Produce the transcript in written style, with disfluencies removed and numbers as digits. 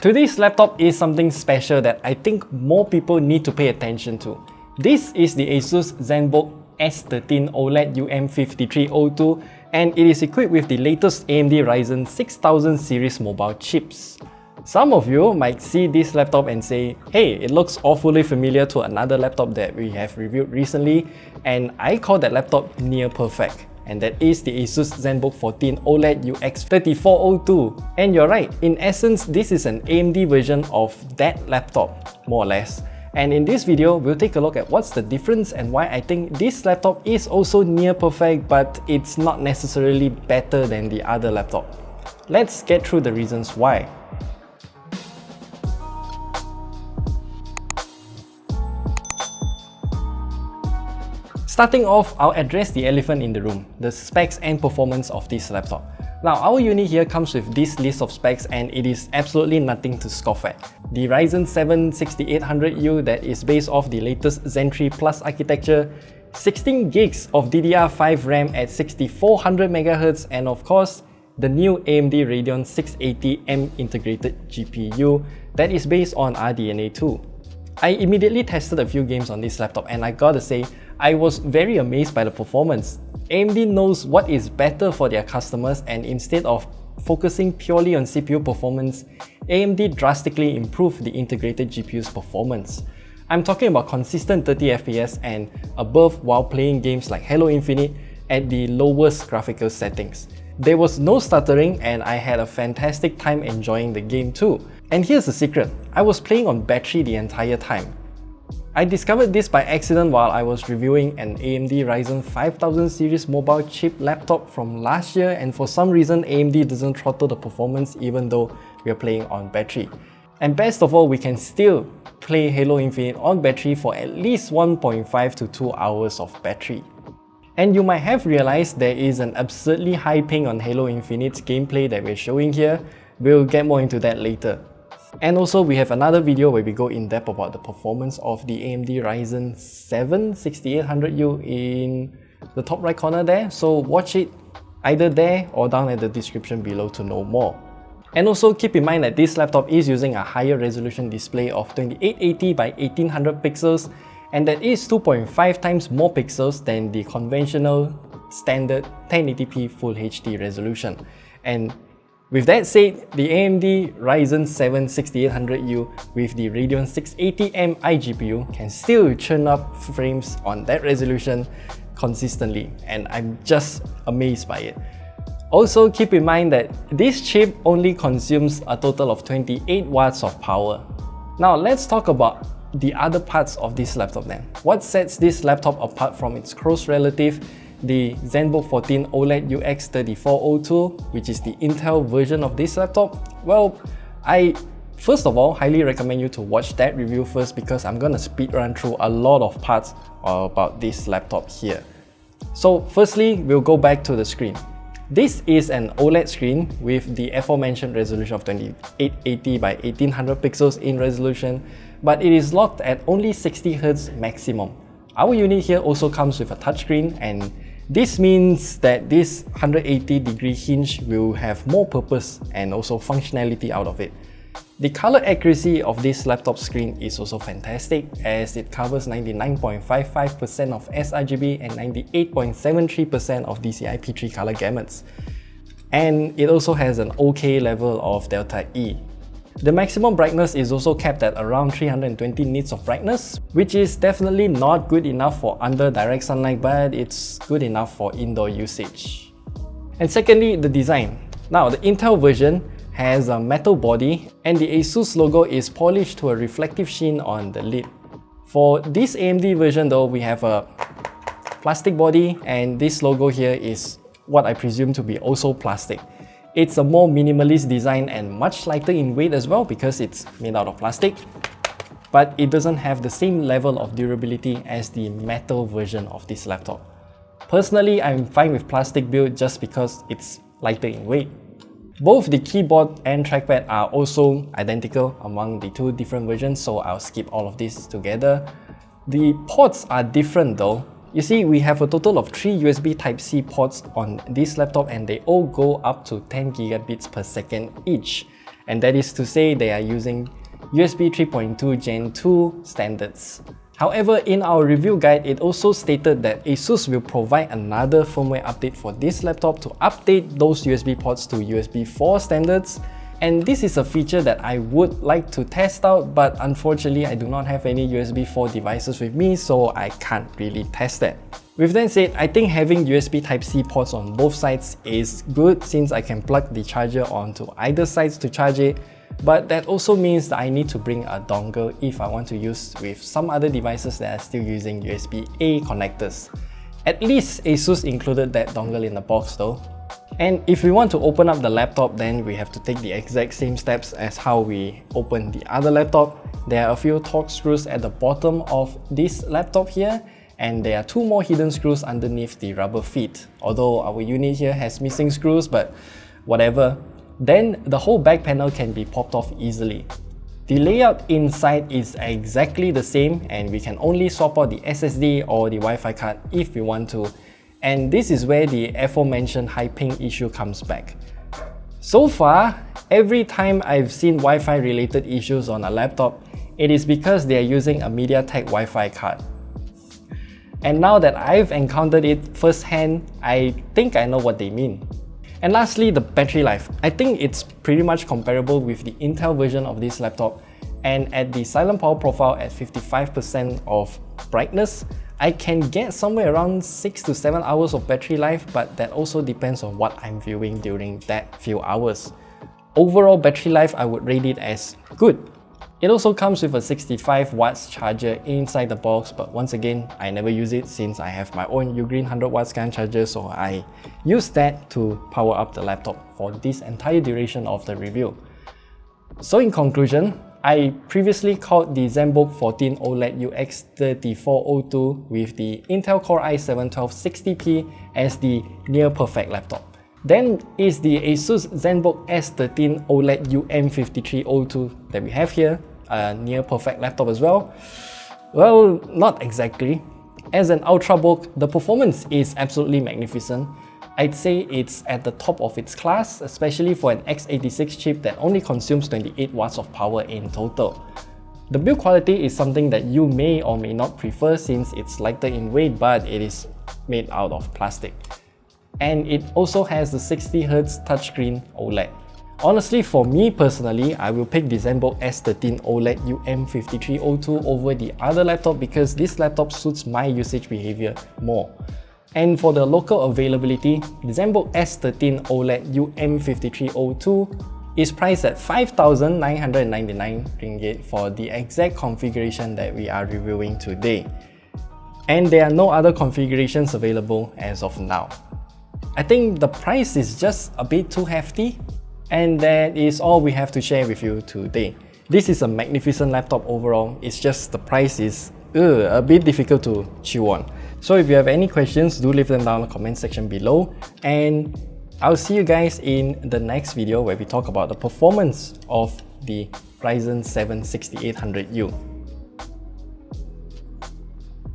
Today's laptop is something special that I think more people need to pay attention to. This is the ASUS ZenBook S13 OLED UM5302 and it is equipped with the latest AMD Ryzen 6000 series mobile chips. Some of you might see this laptop and say, hey, it looks awfully familiar to another laptop that we have reviewed recently, and I call that laptop near perfect. And that is the ASUS ZenBook 14 OLED UX3402. And you're right, in essence, this is an AMD version of that laptop, more or less. And in this video, we'll take a look at what's the difference and why I think this laptop is also near perfect, but it's not necessarily better than the other laptop. Let's get through the reasons why. Starting off, I'll address the elephant in the room, the specs and performance of this laptop. Now, our unit here comes with this list of specs and it is absolutely nothing to scoff at. The Ryzen 7 6800U that is based off the latest Zen 3 Plus architecture, 16 gigs of DDR5 RAM at 6400 MHz, and of course, the new AMD Radeon 680M integrated GPU that is based on RDNA 2. I immediately tested a few games on this laptop and I gotta say, I was very amazed by the performance. AMD knows what is better for their customers, and instead of focusing purely on CPU performance, AMD drastically improved the integrated GPU's performance. I'm talking about consistent 30 FPS and above while playing games like Halo Infinite at the lowest graphical settings. There was no stuttering and I had a fantastic time enjoying the game too. And here's the secret, I was playing on battery the entire time. I discovered this by accident while I was reviewing an AMD Ryzen 5000 series mobile chip laptop from last year, and for some reason AMD doesn't throttle the performance even though we are playing on battery. And best of all, we can still play Halo Infinite on battery for at least 1.5 to 2 hours of battery. And you might have realized there is an absurdly high ping on Halo Infinite's gameplay that we're showing here. We'll get more into that later. And also, we have another video where we go in depth about the performance of the AMD Ryzen 7 6800U in the top right corner there, so watch it either there or down at the description below to know more. And also keep in mind that this laptop is using a higher resolution display of 2880 by 1800 pixels, and that is 2.5 times more pixels than the conventional standard 1080p Full HD resolution. And with that said, the AMD Ryzen 7 6800U with the Radeon 680M iGPU can still churn up frames on that resolution consistently, and I'm just amazed by it. Also, keep in mind that this chip only consumes a total of 28 watts of power. Now let's talk about the other parts of this laptop then. What sets this laptop apart from its close relative, the ZenBook 14 OLED UX3402, which is the Intel version of this laptop? Well, I first of all highly recommend you to watch that review first because I'm gonna speed run through a lot of parts about this laptop here. So firstly, we'll go back to the screen. This is an OLED screen with the aforementioned resolution of 2880 by 1800 pixels in resolution, but it is locked at only 60Hz maximum. Our unit here also comes with a touchscreen, and this means that this 180-degree hinge will have more purpose and also functionality out of it. The color accuracy of this laptop screen is also fantastic, as it covers 99.55% of sRGB and 98.73% of DCI-P3 color gamuts. And it also has an OK level of Delta E. The maximum brightness is also capped at around 320 nits of brightness, which is definitely not good enough for under direct sunlight, but it's good enough for indoor usage. And secondly, the design. Now, the Intel version has a metal body and the ASUS logo is polished to a reflective sheen on the lid. For this AMD version though, we have a plastic body, and this logo here is what I presume to be also plastic. It's a more minimalist design and much lighter in weight as well because it's made out of plastic, but it doesn't have the same level of durability as the metal version of this laptop. Personally, I'm fine with plastic build just because it's lighter in weight. Both the keyboard and trackpad are also identical among the two different versions, so I'll skip all of this together. The ports are different though. You see, we have a total of 3 USB Type-C ports on this laptop and they all go up to 10 gigabits per second each. and that is to say they are using USB 3.2 Gen 2 standards. However, in our review guide, it also stated that ASUS will provide another firmware update for this laptop to update those USB ports to USB 4 standards. And this is a feature that I would like to test out, but unfortunately I do not have any USB 4 devices with me, so I can't really test that. With that said, I think having USB Type-C ports on both sides is good since I can plug the charger onto either sides to charge it, but that also means that I need to bring a dongle if I want to use with some other devices that are still using USB-A connectors. At least ASUS included that dongle in the box though. And if we want to open up the laptop, then we have to take the exact same steps as how we open the other laptop. There are a few Torx screws at the bottom of this laptop here, and there are 2 more hidden screws underneath the rubber feet. Although our unit here has missing screws, but whatever. Then the whole back panel can be popped off easily. The layout inside is exactly the same, and we can only swap out the SSD or the Wi-Fi card if we want to. And this is where the aforementioned high ping issue comes back. So far, every time I've seen Wi-Fi related issues on a laptop, it is because they are using a MediaTek Wi-Fi card. And now that I've encountered it firsthand, I think I know what they mean. And lastly, the battery life. I think it's pretty much comparable with the Intel version of this laptop, and at the silent power profile at 55% of brightness, I can get somewhere around 6 to 7 hours of battery life, but that also depends on what I'm viewing during that few hours. Overall battery life, I would rate it as good. It also comes with a 65 watts charger inside the box, but once again, I never use it since I have my own Ugreen 100 watts GaN charger, so I use that to power up the laptop for this entire duration of the review. So in conclusion, I previously called the ZenBook 14 OLED UX3402 with the Intel Core i7-1260p as the near perfect laptop. Then is the ASUS ZenBook S13 OLED UM5302 that we have here, a near perfect laptop as well. Well, not exactly. As an ultrabook, the performance is absolutely magnificent. I'd say it's at the top of its class, especially for an x86 chip that only consumes 28 watts of power in total. The build quality is something that you may or may not prefer since it's lighter in weight, but it is made out of plastic. And it also has the 60Hz touchscreen OLED. Honestly, for me personally, I will pick the ZenBook S13 OLED UM5302 over the other laptop because this laptop suits my usage behavior more. And for the local availability, the ZenBook S13 OLED UM5302 is priced at 5,999 ringgit for the exact configuration that we are reviewing today. And there are no other configurations available as of now. I think the price is just a bit too hefty, and that is all we have to share with you today. This is a magnificent laptop overall, it's just the price is a bit difficult to chew on. So if you have any questions, do leave them down in the comment section below, and I'll see you guys in the next video where we talk about the performance of the Ryzen 7 6800U.